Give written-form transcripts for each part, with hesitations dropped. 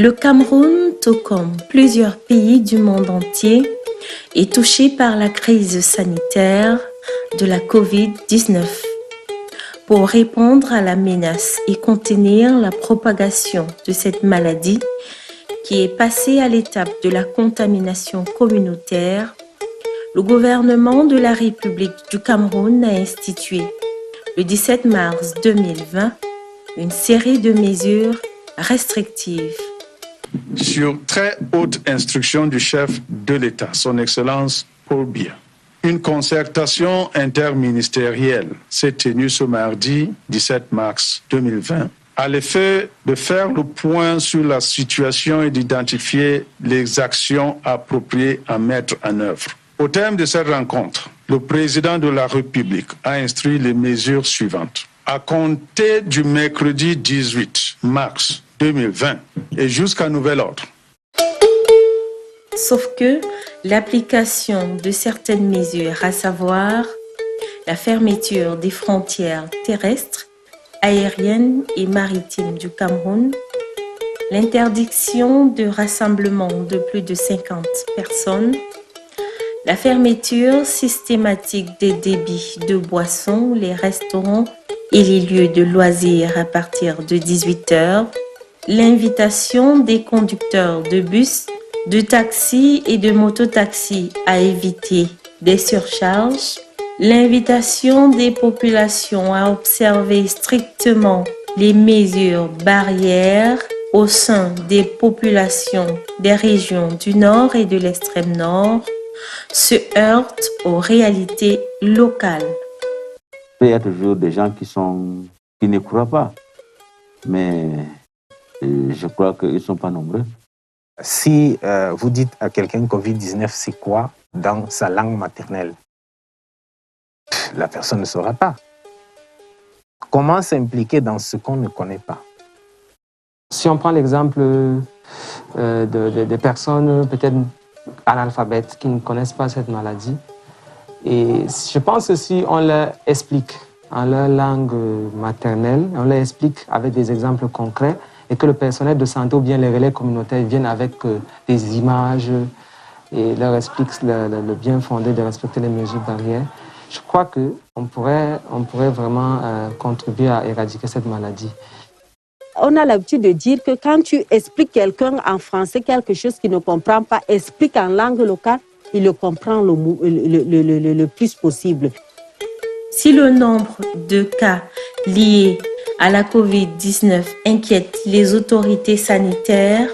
Le Cameroun, tout comme plusieurs pays du monde entier, est touché par la crise sanitaire de la COVID-19. Pour répondre à la menace et contenir la propagation de cette maladie qui est passée à l'étape de la contamination communautaire, le gouvernement de la République du Cameroun a institué le 17 mars 2020 une série de mesures restrictives. Sur très haute instruction du chef de l'État, son Excellence Paul Biya, une concertation interministérielle s'est tenue ce mardi 17 mars 2020 à l'effet de faire le point sur la situation et d'identifier les actions appropriées à mettre en œuvre. Au terme de cette rencontre, le président de la République a instruit les mesures suivantes. À compter du mercredi 18 mars 2020 et jusqu'à nouvel ordre. Sauf que l'application de certaines mesures, à savoir la fermeture des frontières terrestres, aériennes et maritimes du Cameroun, l'interdiction de rassemblement de plus de 50 personnes, la fermeture systématique des débits de boissons, les restaurants et les lieux de loisirs à partir de 18h, l'invitation des conducteurs de bus, de taxis et de mototaxis à éviter des surcharges, l'invitation des populations à observer strictement les mesures barrières au sein des populations des régions du Nord et de l'extrême Nord se heurtent aux réalités locales. Il y a toujours des gens qui ne croient pas, mais je crois qu'ils ne sont pas nombreux. Si vous dites à quelqu'un Covid-19, c'est quoi dans sa langue maternelle, la personne ne saura pas. Comment s'impliquer dans ce qu'on ne connaît pas? Si on prend l'exemple des personnes peut-être analphabètes qui ne connaissent pas cette maladie, et je pense que si on leur explique en leur langue maternelle, on leur explique avec des exemples concrets, et que le personnel de santé ou bien les relais communautaires viennent avec des images et leur expliquent le bien fondé de respecter les mesures barrières, je crois qu'on pourrait vraiment contribuer à éradiquer cette maladie. On a l'habitude de dire que quand tu expliques quelqu'un en français quelque chose qu'il ne comprend pas, explique en langue locale, il le comprend le plus possible. Si le nombre de cas liés à la COVID-19 inquiète les autorités sanitaires,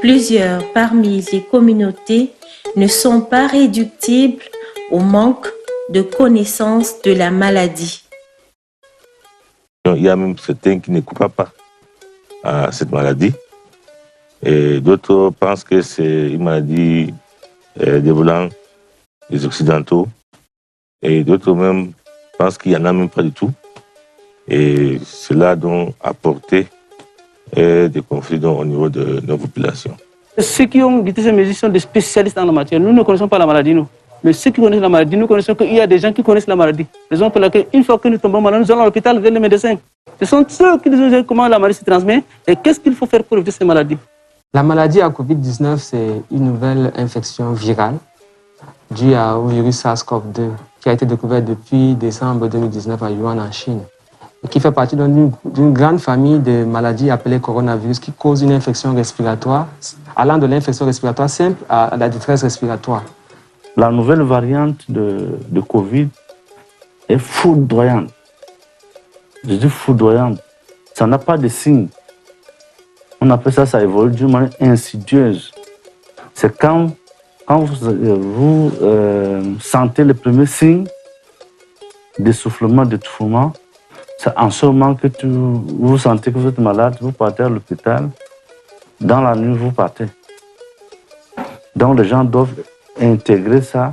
plusieurs parmi les communautés ne sont pas réductibles au manque de connaissance de la maladie. Il y a même certains qui ne croient pas à cette maladie et d'autres pensent que c'est une maladie dévoilant les Occidentaux et d'autres même pensent qu'il n'y en a même pas du tout. Et cela donc apporté des conflits au niveau de nos populations. Ceux qui ont dit ces mesures sont des spécialistes dans la matière. Nous ne connaissons pas la maladie, nous. Mais ceux qui connaissent la maladie, nous connaissons qu'il y a des gens qui connaissent la maladie. Raison pour laquelle, une fois que nous tombons malades, nous allons à l'hôpital vers les médecins. Ce sont ceux qui nous disent comment la maladie se transmet et qu'est-ce qu'il faut faire pour éviter ces maladies. La maladie à Covid-19, c'est une nouvelle infection virale due au virus SARS-CoV-2 qui a été découvert depuis décembre 2019 à Wuhan en Chine, et qui fait partie d'une grande famille de maladies appelées coronavirus qui causent une infection respiratoire, allant de l'infection respiratoire simple à la détresse respiratoire. La nouvelle variante de Covid est foudroyante. Je dis foudroyante. Ça n'a pas de signes. On appelle ça, ça évolue d'une manière insidieuse. C'est quand vous sentez les premiers signes d'essoufflement, d'étouffement, c'est en ce moment que vous sentez que vous êtes malade, vous partez à l'hôpital. Dans la nuit, vous partez. Donc les gens doivent intégrer ça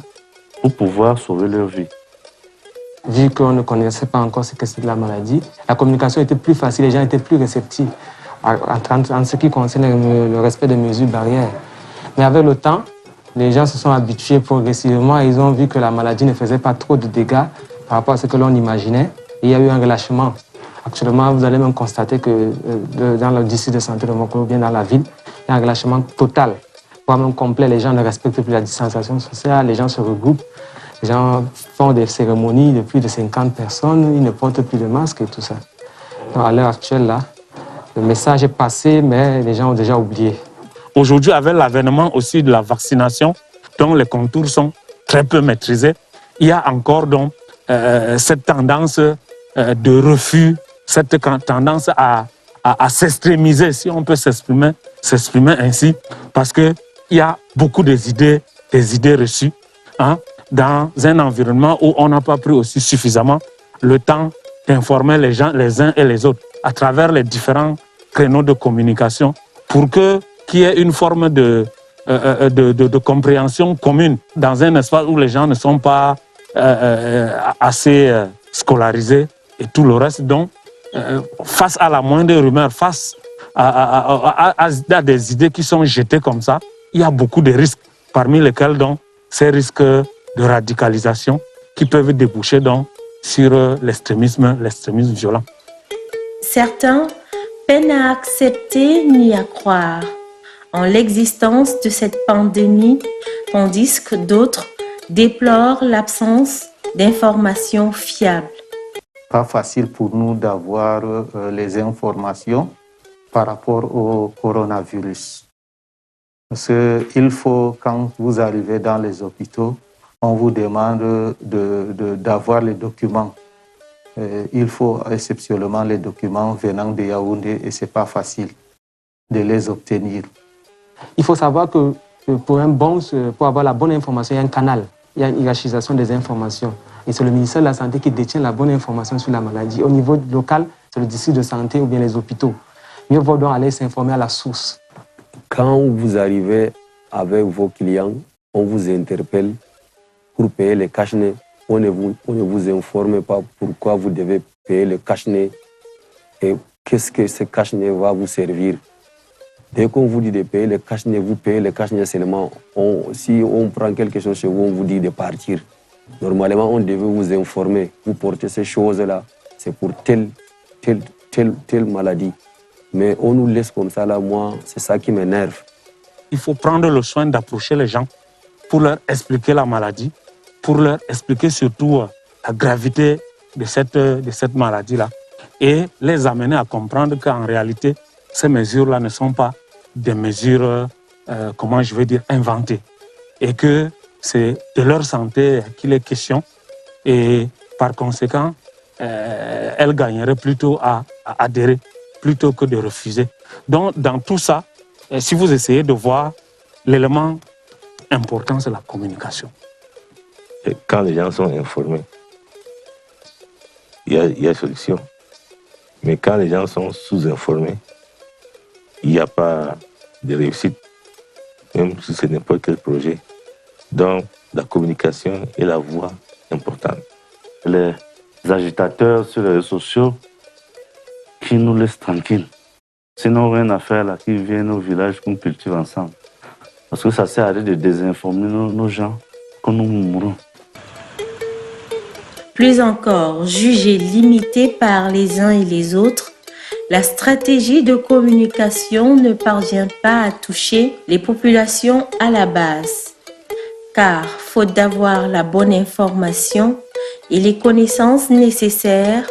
pour pouvoir sauver leur vie. Vu qu'on ne connaissait pas encore ce que c'est la maladie, la communication était plus facile, les gens étaient plus réceptifs en ce qui concerne le respect des mesures barrières. Mais avec le temps, les gens se sont habitués progressivement et ils ont vu que la maladie ne faisait pas trop de dégâts par rapport à ce que l'on imaginait. Et il y a eu un relâchement. Actuellement, vous allez même constater que dans le district de santé de Mokolo, bien dans la ville, Il y a un relâchement total, voire même complet. Les gens ne respectent plus la distanciation sociale, les gens se regroupent, les gens font des cérémonies de plus de 50 personnes, ils ne portent plus de masque et tout ça. Donc à l'heure actuelle, là, le message est passé, mais les gens ont déjà oublié. Aujourd'hui, avec l'avènement aussi de la vaccination, dont les contours sont très peu maîtrisés, il y a encore donc, cette tendance de refus, cette tendance à s'extrémiser, si on peut s'exprimer ainsi, parce qu'il y a beaucoup des idées reçues dans un environnement où on n'a pas pris aussi suffisamment le temps d'informer les gens les uns et les autres à travers les différents créneaux de communication pour qu'il y ait une forme de compréhension commune dans un espace où les gens ne sont pas assez scolarisés et tout le reste. Donc, face à la moindre rumeur, face à des idées qui sont jetées comme ça, il y a beaucoup de risques, parmi lesquels donc, ces risques de radicalisation qui peuvent déboucher donc, sur l'extrémisme violent. Certains peinent à accepter ni à croire en l'existence de cette pandémie, tandis que d'autres déplorent l'absence d'informations fiables. Pas facile pour nous d'avoir les informations par rapport au coronavirus. Parce qu'il faut, quand vous arrivez dans les hôpitaux, on vous demande d'avoir les documents. Il faut exceptionnellement les documents venant de Yaoundé et ce n'est pas facile de les obtenir. Il faut savoir que pour avoir la bonne information, il y a un canal, il y a une hiérarchisation des informations. Et c'est le ministère de la Santé qui détient la bonne information sur la maladie. Au niveau local, c'est le district de santé ou bien les hôpitaux. Mieux vaut donc aller s'informer à la source. Quand vous arrivez avec vos clients, on vous interpelle pour payer les cache-nez. On ne vous informe pas pourquoi vous devez payer le cache-nez et qu'est-ce que ce cache-nez va vous servir. Dès qu'on vous dit de payer le cache-nez, vous payez le cache-nez seulement. Si on prend quelque chose chez vous, on vous dit de partir. Normalement, on devait vous informer. Vous portez ces choses-là, c'est pour telle maladie. Mais on nous laisse comme ça, là, moi, c'est ça qui m'énerve. Il faut prendre le soin d'approcher les gens pour leur expliquer la maladie, pour leur expliquer surtout la gravité de cette maladie-là et les amener à comprendre qu'en réalité, ces mesures-là ne sont pas des mesures, inventées et que c'est de leur santé qu'il est question et par conséquent, elles gagneraient plutôt à adhérer plutôt que de refuser. Donc, dans tout ça, si vous essayez de voir, l'élément important, c'est la communication. Et quand les gens sont informés, il y a solution. Mais quand les gens sont sous-informés, il n'y a pas de réussite, même si c'est n'importe quel projet. Donc, la communication est la voie importante. Les agitateurs sur les réseaux sociaux qui nous laissent tranquilles. Sinon, rien à faire là, qui viennent au village qu'on cultive ensemble. Parce que ça sert à rien de désinformer nos gens, que nous mourrons. Plus encore, jugée limitée par les uns et les autres, la stratégie de communication ne parvient pas à toucher les populations à la base. Car, faute d'avoir la bonne information et les connaissances nécessaires,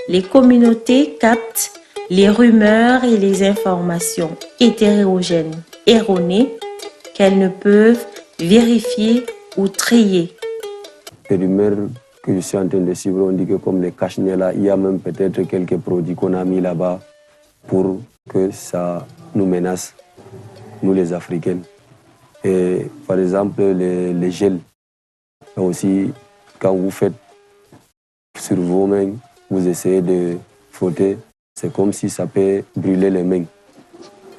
les communautés captent les rumeurs et les informations hétérogènes, erronées, qu'elles ne peuvent vérifier ou trier. Les rumeurs que je suis en train de suivre, on dit que comme les cache-nez là, il y a même peut-être quelques produits qu'on a mis là-bas pour que ça nous menace, nous les Africains. Et par exemple, les gels. Et aussi, quand vous faites sur vos mains, vous essayez de frotter, c'est comme si ça peut brûler les mains.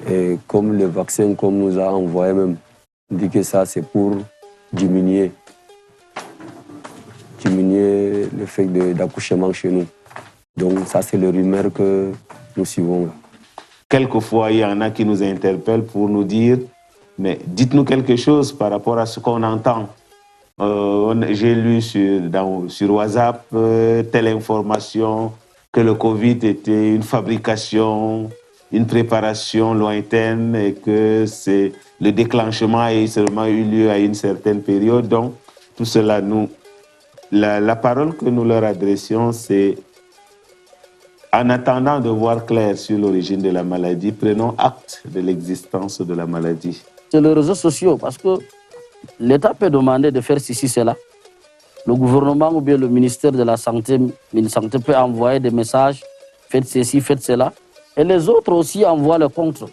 Et comme le vaccin qu'on nous a envoyé même, on dit que ça c'est pour diminuer le fait d'accouchement chez nous. Donc ça c'est le rumeur que nous suivons. Quelquefois, il y en a qui nous interpellent pour nous dire « Mais dites-nous quelque chose par rapport à ce qu'on entend. J'ai lu sur WhatsApp telle information, que le Covid était une fabrication une préparation lointaine et que le déclenchement a seulement eu lieu à une certaine période. Donc, tout cela, la parole que nous leur adressions, c'est en attendant de voir clair sur l'origine de la maladie, prenons acte de l'existence de la maladie. C'est les réseaux sociaux, parce que l'État peut demander de faire ceci, cela. Le gouvernement ou bien le ministère de la Santé peut envoyer des messages, faites ceci, faites cela. Et les autres aussi envoient le contre.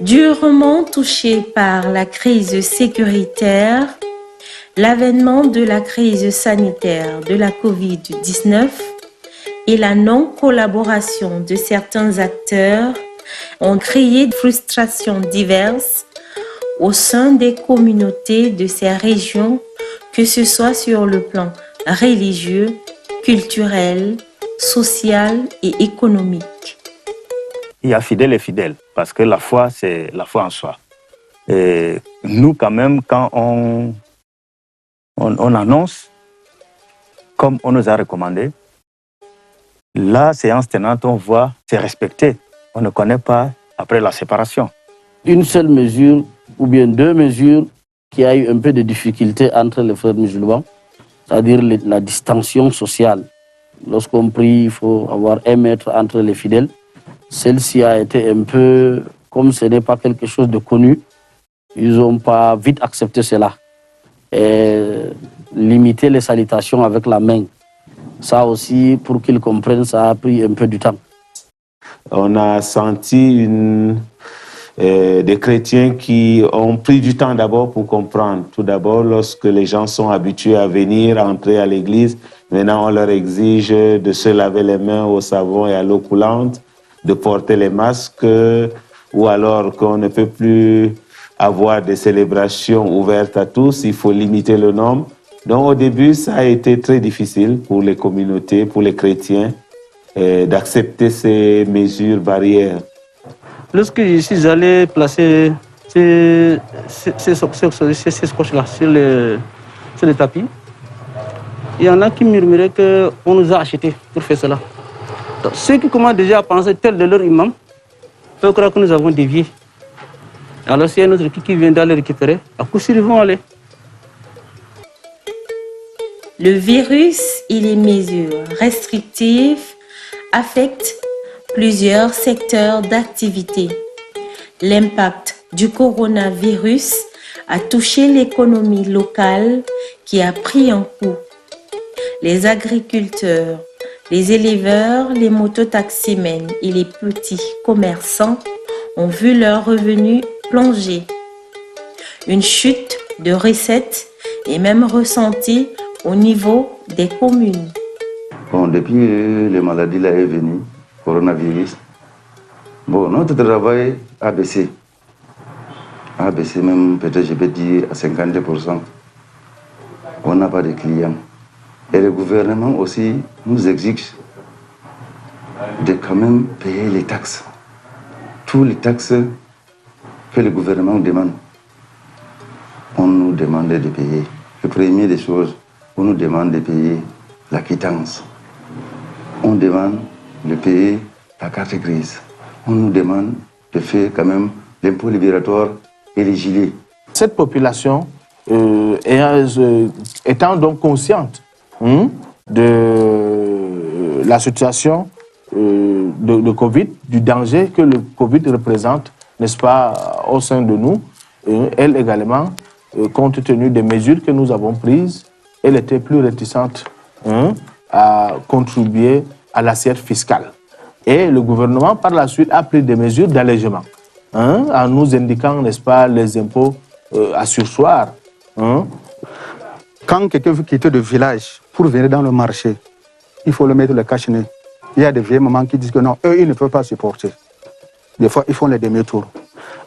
Durement touché par la crise sécuritaire, l'avènement de la crise sanitaire de la COVID-19 et la non-collaboration de certains acteurs ont créé des frustrations diverses au sein des communautés de ces régions, que ce soit sur le plan religieux, culturel, social et économique. Il y a fidèles et fidèles, parce que la foi, c'est la foi en soi. Et nous, quand même, quand on annonce, comme on nous a recommandé, la séance tenante, on voit, c'est respecté. On ne connaît pas après la séparation. Une seule mesure, ou bien deux mesures, qui a eu un peu de difficulté entre les frères musulmans, c'est-à-dire la distanciation sociale. Lorsqu'on prie, il faut avoir 1 mètre entre les fidèles. Celle-ci a été un peu, comme ce n'est pas quelque chose de connu, ils n'ont pas vite accepté cela. Et limiter les salutations avec la main, ça aussi, pour qu'ils comprennent, ça a pris un peu du temps. On a senti des chrétiens qui ont pris du temps d'abord pour comprendre. Tout d'abord, lorsque les gens sont habitués à venir, à entrer à l'église, maintenant on leur exige de se laver les mains au savon et à l'eau coulante, de porter les masques, ou alors qu'on ne peut plus avoir des célébrations ouvertes à tous, il faut limiter le nombre. Donc au début, ça a été très difficile pour les communautés, pour les chrétiens, d'accepter ces mesures barrières. Lorsque je suis allé placer ces scotch-là sur le tapis, il y en a qui murmuraient qu'on nous a achetés pour faire cela. Donc, ceux qui commencent déjà à penser tel de leur imam peuvent croire que nous avons dévié. Alors s'il y a un autre qui vient d'aller récupérer, à coup sûr ils vont aller. Le virus et les mesures restrictives affectent plusieurs secteurs d'activité. L'impact du coronavirus a touché l'économie locale qui a pris un coup. Les agriculteurs, les éleveurs, les mototaximens et les petits commerçants ont vu leurs revenus plonger. Une chute de recettes est même ressentie au niveau des communes. Bon, depuis les maladies là est venue, coronavirus, bon, notre travail a baissé. A baissé même, peut-être je peux dire, à 50%. On n'a pas de clients. Et le gouvernement aussi nous exige de quand même payer les taxes. Toutes les taxes que le gouvernement demande, on nous demande de payer. Le premier des choses, on nous demande de payer la quittance. On demande de payer la carte grise. On nous demande de faire quand même l'impôt libératoire et les gilets. Cette population, étant donc consciente de la situation de Covid, du danger que le Covid représente, n'est-ce pas, au sein de nous, elle également, compte tenu des mesures que nous avons prises, elle était plus réticente à contribuer à l'assiette fiscale. Et le gouvernement, par la suite, a pris des mesures d'allègement, en nous indiquant, n'est-ce pas, les impôts à surseoir. Quand quelqu'un veut quitter le village pour venir dans le marché, il faut le mettre le cache-nez. Il y a des vieilles mamans qui disent que non, eux, ils ne peuvent pas supporter. Des fois, ils font les demi-tours.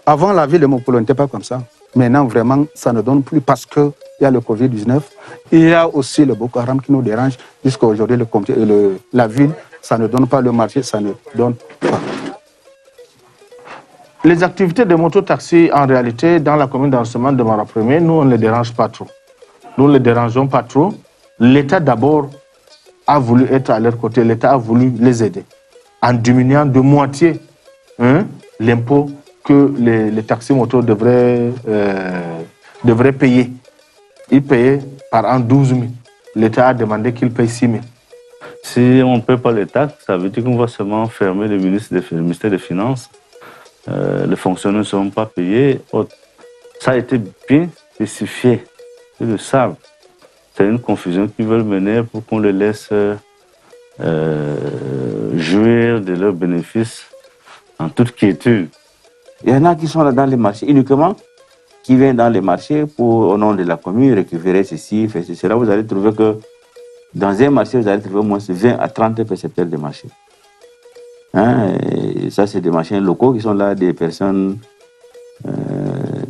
Avant, la ville de Mopolo n'était pas comme ça. Maintenant, vraiment, ça ne donne plus parce qu'il y a le Covid-19. Il y a aussi le Boko Haram qui nous dérange. Jusqu'à aujourd'hui, la ville, ça ne donne pas le marché, ça ne donne pas. Les activités de mototaxi, en réalité, dans la commune d'arrondissement de Mara-Premier, nous, on ne les dérange pas trop. Nous ne les dérangeons pas trop. L'État, d'abord, a voulu être à leur côté. L'État a voulu les aider en diminuant de moitié l'impôt que les taxis-motos devraient payer. Ils payaient par an 12 000. L'État a demandé qu'ils payent 6 000. Si on ne paie pas les taxes, ça veut dire qu'on va seulement fermer le ministère des Finances. Les fonctionnaires ne seront pas payés. Ça a été bien spécifié. Ils le savent. C'est une confusion qu'ils veulent mener pour qu'on les laisse jouir de leurs bénéfices en toute quiétude. Il y en a qui sont là dans les marchés uniquement, qui viennent dans les marchés pour, au nom de la commune, récupérer ceci, faire ceci. Là, vous allez trouver que dans un marché, vous allez trouver au moins 20 à 30 percepteurs de marché. Et ça, c'est des marchés locaux qui sont là, des personnes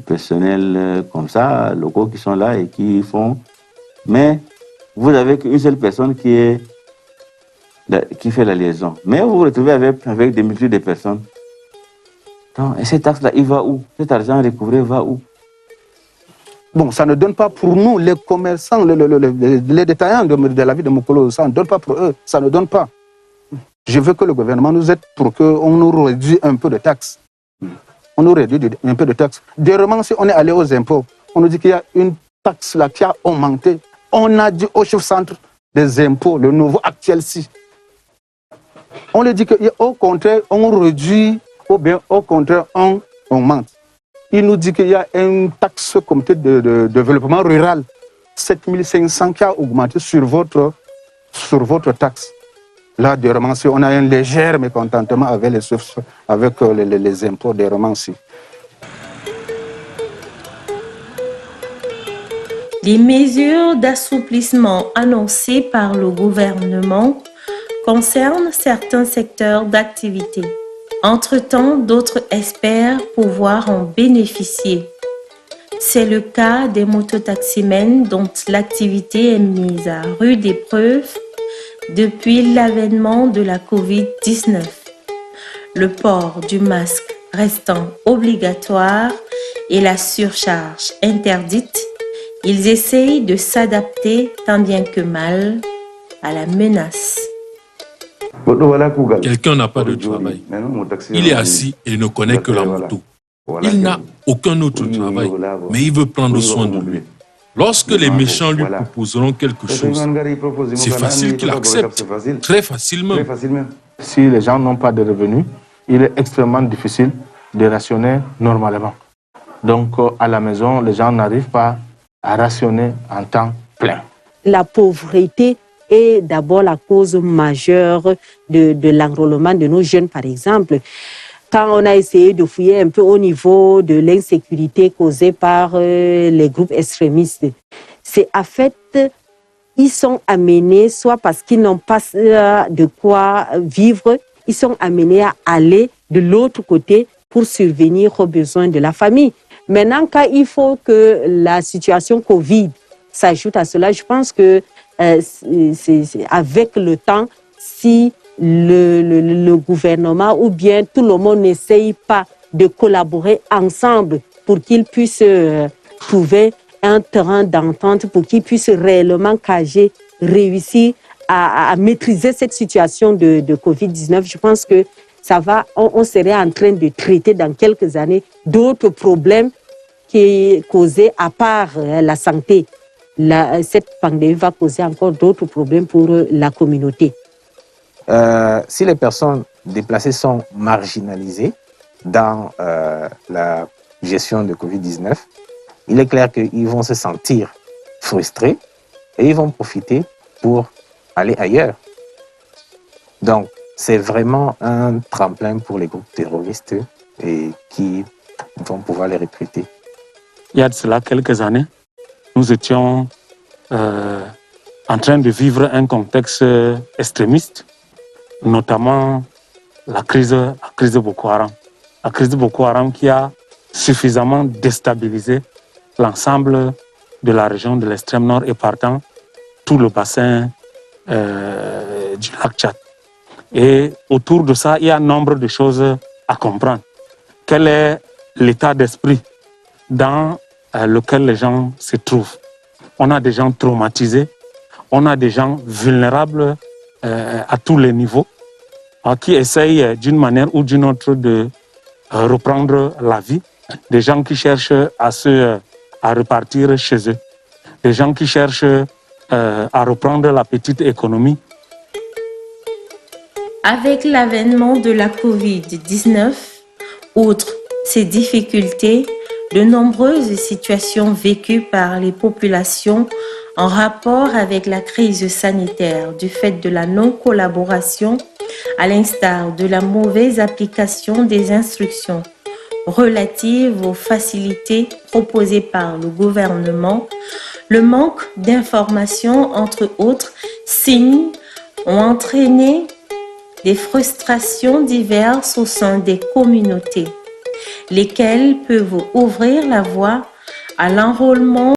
personnels comme ça, locaux qui sont là et qui font. Mais vous avez qu'une seule personne qui fait la liaison. Mais vous vous retrouvez avec des multitudes de personnes. Donc, et cette taxe-là, il va où? Cet argent recouvré va où? Bon, ça ne donne pas pour nous, les commerçants, les détaillants de la ville de Mokolo, ça ne donne pas pour eux, ça ne donne pas. Je veux que le gouvernement nous aide pour qu'on nous réduise un peu de taxes. On nous réduit un peu de taxes. Dernièrement, si on est allé aux impôts, on nous dit qu'il y a une taxe là qui a augmenté. On a dit au chef-centre des impôts, le nouveau actuel-ci. On lui dit qu'au contraire, on réduit, ou bien au contraire, on augmente. Il nous dit qu'il y a une taxe comité de développement rural, 7500 qui a augmenté sur votre taxe. Là, des romanciers, on a un léger mécontentement avec les impôts des romanciers. Les mesures d'assouplissement annoncées par le gouvernement concernent certains secteurs d'activité. Entre-temps, d'autres espèrent pouvoir en bénéficier. C'est le cas des mototaximens dont l'activité est mise à rude épreuve depuis l'avènement de la Covid-19. Le port du masque restant obligatoire et la surcharge interdite, ils essayent de s'adapter tant bien que mal à la menace. Quelqu'un n'a pas de travail. Il est assis et ne connaît que la moto. Il n'a aucun autre travail, mais il veut prendre soin de lui. Lorsque les méchants lui proposeront quelque chose, c'est facile qu'il accepte, très facilement. Si les gens n'ont pas de revenus, il est extrêmement difficile de rationner normalement. Donc à la maison, les gens n'arrivent pas à rationner en temps plein. La pauvreté est d'abord la cause majeure de l'enrôlement de nos jeunes, par exemple. Quand on a essayé de fouiller un peu au niveau de l'insécurité causée par les groupes extrémistes, c'est en fait, ils sont amenés, soit parce qu'ils n'ont pas de quoi vivre, ils sont amenés à aller de l'autre côté pour survenir aux besoins de la famille. Maintenant, quand il faut que la situation Covid s'ajoute à cela, je pense que c'est avec le temps, si le gouvernement ou bien tout le monde n'essaye pas de collaborer ensemble pour qu'ils puissent trouver un terrain d'entente, pour qu'ils puissent réellement réussir à maîtriser cette situation de Covid-19, je pense que on serait en train de traiter dans quelques années d'autres problèmes qui sont causés à part la santé. Cette pandémie va causer encore d'autres problèmes pour la communauté. Si les personnes déplacées sont marginalisées dans la gestion de Covid-19, il est clair qu'ils vont se sentir frustrés et ils vont profiter pour aller ailleurs. Donc, c'est vraiment un tremplin pour les groupes terroristes et qui vont pouvoir les recruter. Il y a de cela quelques années, nous étions en train de vivre un contexte extrémiste, notamment la crise de Boko Haram. La crise de Boko Haram qui a suffisamment déstabilisé l'ensemble de la région de l'extrême nord et partant tout le bassin du lac Tchad. Et autour de ça, il y a un nombre de choses à comprendre. Quel est l'état d'esprit dans lequel les gens se trouvent? On a des gens traumatisés, on a des gens vulnérables à tous les niveaux, qui essayent d'une manière ou d'une autre de reprendre la vie, des gens qui cherchent à repartir chez eux, des gens qui cherchent à reprendre la petite économie. Avec l'avènement de la COVID-19, outre ces difficultés, de nombreuses situations vécues par les populations en rapport avec la crise sanitaire du fait de la non-collaboration, à l'instar de la mauvaise application des instructions relatives aux facilités proposées par le gouvernement, le manque d'informations, entre autres signes, ont entraîné des frustrations diverses au sein des communautés, lesquelles peuvent ouvrir la voie à l'enrôlement